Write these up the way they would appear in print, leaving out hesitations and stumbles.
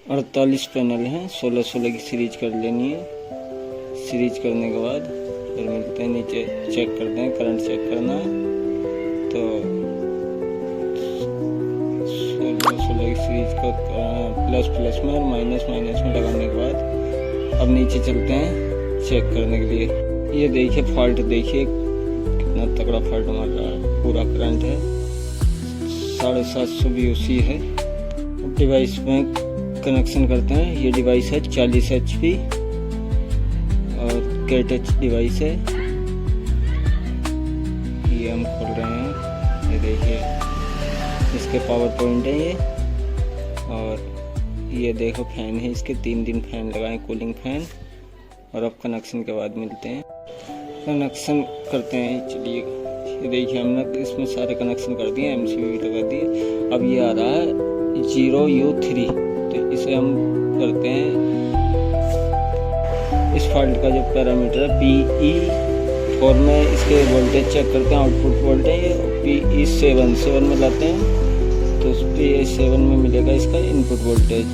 48 panel हैं, 16-16 की series कर लेनी है। सीरीज करने के बाद फिर मिलते हैं, नीचे चेक करते हैं, करंट चेक करना है तो 16-16 की सीरीज को प्लस प्लस में और माइनस माइनस में लगाने के बाद अब नीचे चलते हैं चेक करने के लिए। ये देखिए फॉल्ट, देखिए कितना तगड़ा फॉल्ट मार रहा है, पूरा करंट है, 750 VOC है। डिवाइस में कनेक्शन करते हैं। ये डिवाइस है 40 HP और KTouch डिवाइस है। ये हम खोल रहे हैं, ये देखिए इसके पावर पॉइंट है ये। और ये देखो फैन है, इसके 3 फैन लगाएं, कूलिंग फैन। और अब कनेक्शन के बाद मिलते हैं, कनेक्शन करते हैं। चलिए ये देखिए हमने इसमें सारे कनेक्शन कर दिए, MCB भी लगा दिए। अब ये आ रहा है 0U3, तो इसे हम करते हैं। इस फॉल्ट का जो पैरामीटर है PE4 में इसके वोल्टेज चेक करते हैं, आउटपुट वोल्टेज PE7 में लाते हैं तो PE7 में मिलेगा इसका इनपुट वोल्टेज।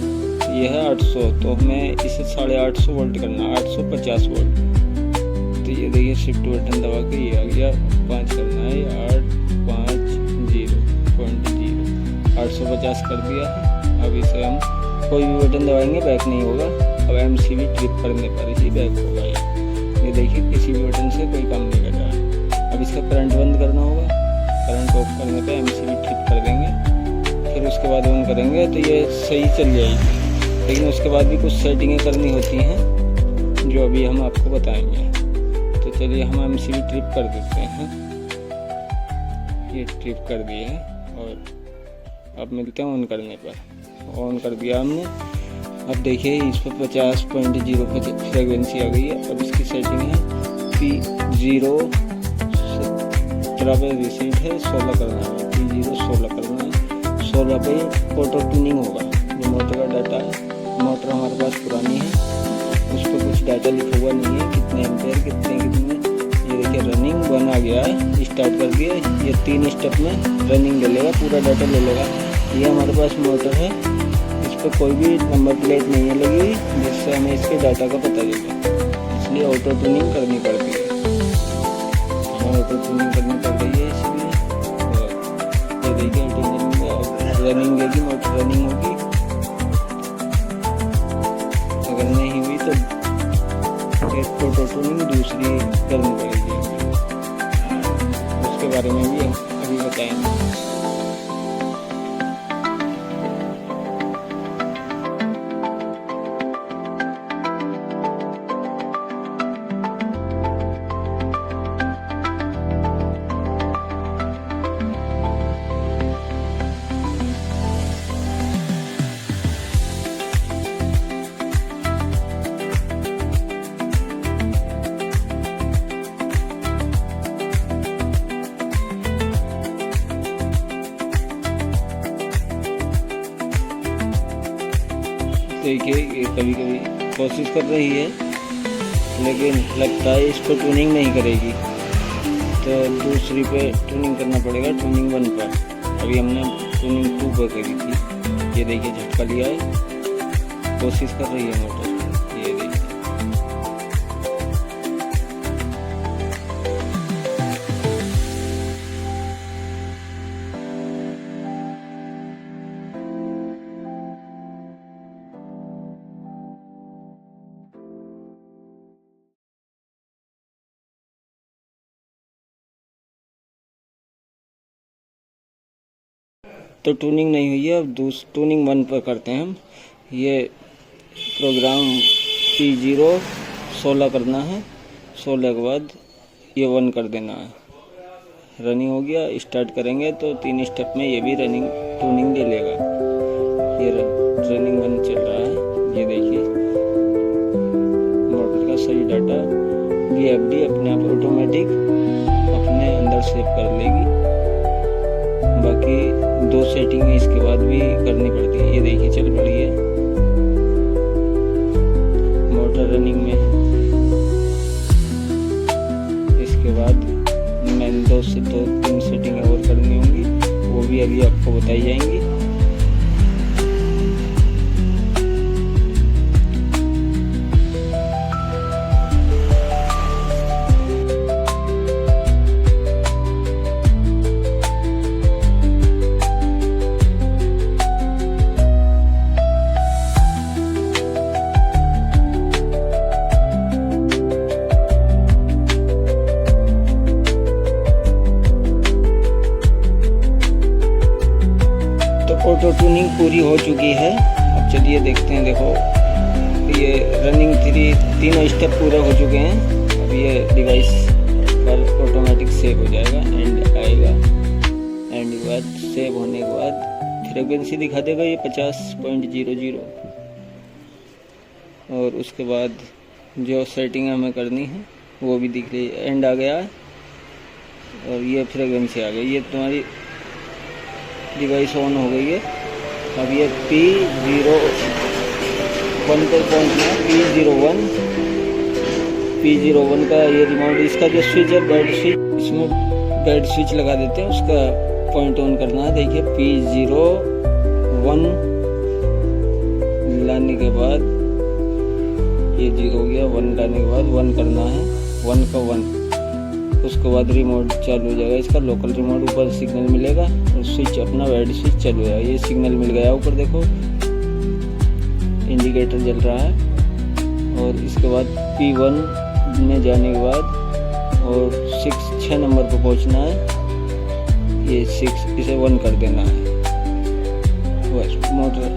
ये है 800, तो हमें इसे 850 वोल्ट करना है, 850 वोल्ट। तो ये देखिए शिफ्ट बटन दबा के ये आ गया, 5 करना है, 850.0 850 कर दिया है। अब इसे हम कोई भी बटन दबाएंगे बैक नहीं होगा। अब MCB ट्रिप करने पर ही बैक होगा। ये देखिए किसी भी बटन से कोई काम नहीं कर रहा है। अब इसका करंट बंद करना होगा, करंट ऑफ करने पे MCB ट्रिप कर देंगे, फिर उसके बाद ऑन करेंगे तो ये सही चल जाएगी। लेकिन उसके बाद भी कुछ सेटिंगें करनी होती हैं जो अभी हम आपको बताएंगे। तो चलिए हम MCB ट्रिप कर देते हैं। ये ट्रिप कर दिए हैं और अब मिलते हैं ऑन करने पर। ऑन कर दिया हमने। अब देखिए इस पर 50.0 फ्रीक्वेंसी आ गई है। अब इसकी सेटिंग है P0 17 पे रिसीट है, 16 करना है, P0 16 करना है। 16 पे ऑटो ट्यूनिंग होगा। जो मोटर का डाटा है, मोटर हमारे पास पुरानी है, उस पर कुछ डाटा लिखा हुआ नहीं है, कितने एम्पेयर कितने। ये देखिए रनिंग 1 आ गया है, स्टार्ट कर दिया। ये 3 स्टेप में रनिंग ले लेगा, पूरा डाटा ले लेगा। ये हमारे पास मोटर है, इस पर कोई भी नंबर प्लेट नहीं है लगी, जिससे हमें इसके डाटा का पता चले, इसलिए ऑटो ट्यूनिंग करनी पड़ती है। हमें ऑटो ट्यूनिंग करनी पड़ रही है इसलिए। ये देखिए रनिंग लेगी, मोटर रनिंग होगी। अगर नहीं हुई तो एक ऑटो ट्यूनिंग दूसरी करनी पड़ेगी, उसके बारे में भी अभी बताएंगे। देखिए ये कभी कभी कोशिश कर रही है, लेकिन लगता है इसको ट्यूनिंग नहीं करेगी, तो दूसरी पे ट्यूनिंग करना पड़ेगा, ट्यूनिंग 1 पर। अभी हमने ट्यूनिंग 2 पर करी थी। ये देखिए झटका लिया है, कोशिश कर रही है मोटर। ये देखिए तो ट्यूनिंग नहीं हुई है। अब ट्यूनिंग 1 पर करते हैं हम। ये प्रोग्राम P0 16 करना है, 16 के बाद ये 1 कर देना है। रनिंग हो गया, स्टार्ट करेंगे तो 3 स्टेप में ये भी रनिंग ट्यूनिंग ले लेगा। ये रनिंग 1 चल रहा है। ये देखिए मोटर का सही डाटा VFD अपने आप ऑटोमेटिक अपने अंदर सेव कर लेगी। बाकी 2 सेटिंग इसके बाद भी करनी पड़ती है। ये देखिए चल पड़ी है मोटर रनिंग में। इसके बाद मैंने 2 से 3 सेटिंग और करनी होंगी, वो भी अभी आपको बताई जाएंगी। रनिंग पूरी हो चुकी है। अब चलिए देखते हैं। देखो ये रनिंग तीनों स्टेप पूरे हो चुके हैं। अब ये डिवाइस पर ऑटोमेटिक सेव हो जाएगा, एंड आएगा। एंड के बाद सेव होने के बाद फ्रीक्वेंसी दिखा देगा ये 50.00, और उसके बाद जो सेटिंग हमें करनी है वो भी दिख रही है। एंड आ गया और ये फ्रीक्वेंसी आ गई। ये तुम्हारी डिवाइस ऑन हो गई है। अब ये P01 पर पहुँचना है। P01 का ये रिमोट, इसका जो स्विच है बेड स्विच, इसमें बेड स्विच लगा देते हैं, उसका पॉइंट ऑन करना है। देखिए P01 लाने के बाद ये 0 हो गया, 1 लाने के बाद 1 करना है, 1 का 1। उसके बाद रिमोट चालू हो जाएगा। इसका लोकल रिमोट, ऊपर सिग्नल मिलेगा और स्विच अपना बेड स्विच चालू हो जाएगा। ये सिग्नल मिल गया ऊपर, देखो इंडिकेटर जल रहा है। और इसके बाद P1 में जाने के बाद और 6 नंबर पर पहुंचना है। ये 6, इसे 1 कर देना है। बस मोटर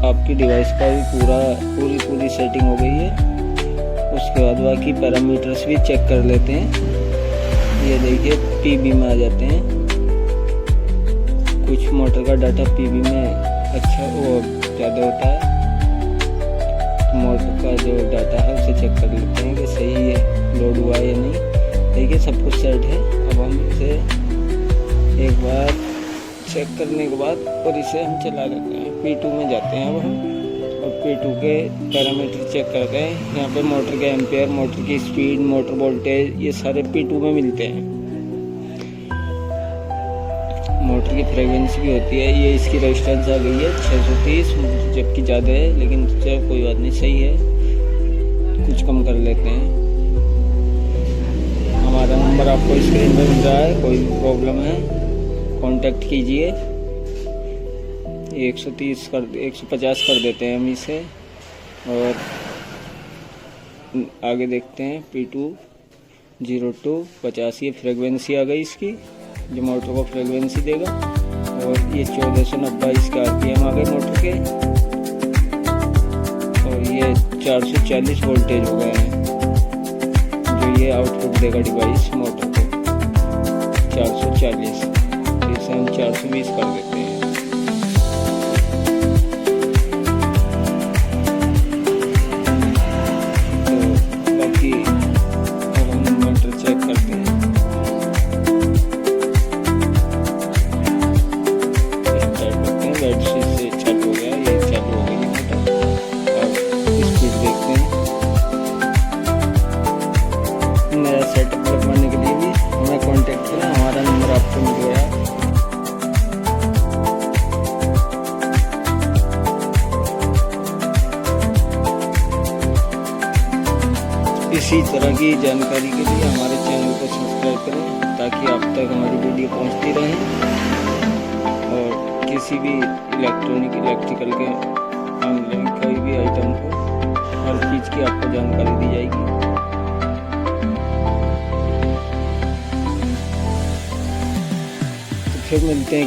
आपकी डिवाइस का भी पूरी सेटिंग हो गई है। उसके बाद बाकी पैरामीटर्स भी चेक कर लेते हैं। ये देखिए PB में आ जाते हैं। कुछ मोटर का डाटा PB में अच्छा वो ज़्यादा होता है। मोटर का जो डाटा है उसे चेक कर लेते हैं कि सही है, लोड हुआ है या नहीं। देखिए सब कुछ सेट है। अब हम इसे एक बार चेक करने के बाद और इसे हम चला लेते हैं। P2 में जाते हैं अब हम, और P2 के पैरामीटर चेक करते हैं। यहाँ पे मोटर के एम्पेयर, मोटर की स्पीड, मोटर वोल्टेज, ये सारे P2 में मिलते हैं। मोटर की फ्रीक्वेंसी भी होती है। ये इसकी रेजिस्टेंस आ गई है 630, जबकि ज़्यादा है, लेकिन चलो कोई बात नहीं, सही है। कुछ कम कर लेते हैं। हमारा नंबर आपको स्क्रीन पर मिल रहा है। कोई भी प्रॉब्लम है कांटेक्ट कीजिए। 150 कर देते हैं हम इसे, और आगे देखते हैं। P202 50, ये फ्रीक्वेंसी आ गई इसकी, जो मोटर को फ्रीक्वेंसी देगा। और ये 1490 के RPM आ गए मोटर के, और ये 440 वोल्टेज हो गए हैं, जो ये आउटपुट देगा डिवाइस मोटर को 440। इसे हम 420 कर देते हैं। तो बाकी अब हम मोटर चेक करते हैं। बेड स्विच से चालू हो गया, ये चालू हो गई मोटर। अब स्पीड देखते हैं। नया सेटअप लगवाने के लिए भी हमें कांटेक्ट करें, हमारा नंबर आपको मिल गया। इसी तरह की जानकारी के लिए हमारे चैनल को सब्सक्राइब करें, ताकि आप तक हमारी वीडियो पहुंचती रहे। और किसी भी इलेक्ट्रिकल के मामले में कोई भी आइटम हो, हर चीज़ की आपको जानकारी दी जाएगी। तो फिर मिलते हैं